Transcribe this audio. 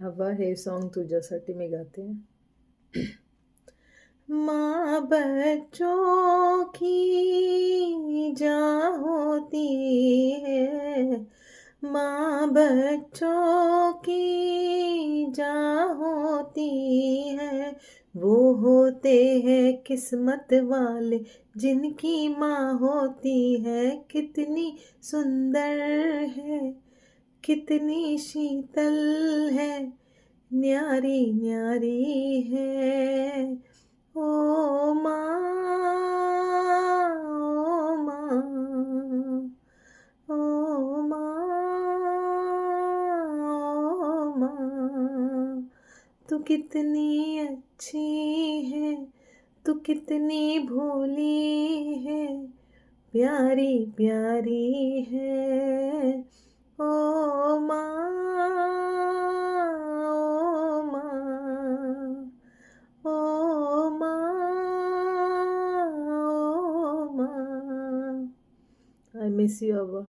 अव्वा, हे song तुझ्यासाठी मी गाते. माँ बच्चों की जान होती है, माँ बच्चों की जान होती है, वो होते हैं किस्मत वाले जिनकी माँ होती है. कितनी सुंदर है, कितनी शीतल है, न्यारी न्यारी है. ओ माँ, ओ माँ, ओ माँ, ओ माँ. तू कितनी अच्छी है, तू कितनी भोली है, प्यारी प्यारी है. ओ माँ, ओ माँ, ओ माँ, ओ माँ. I miss you, Abba.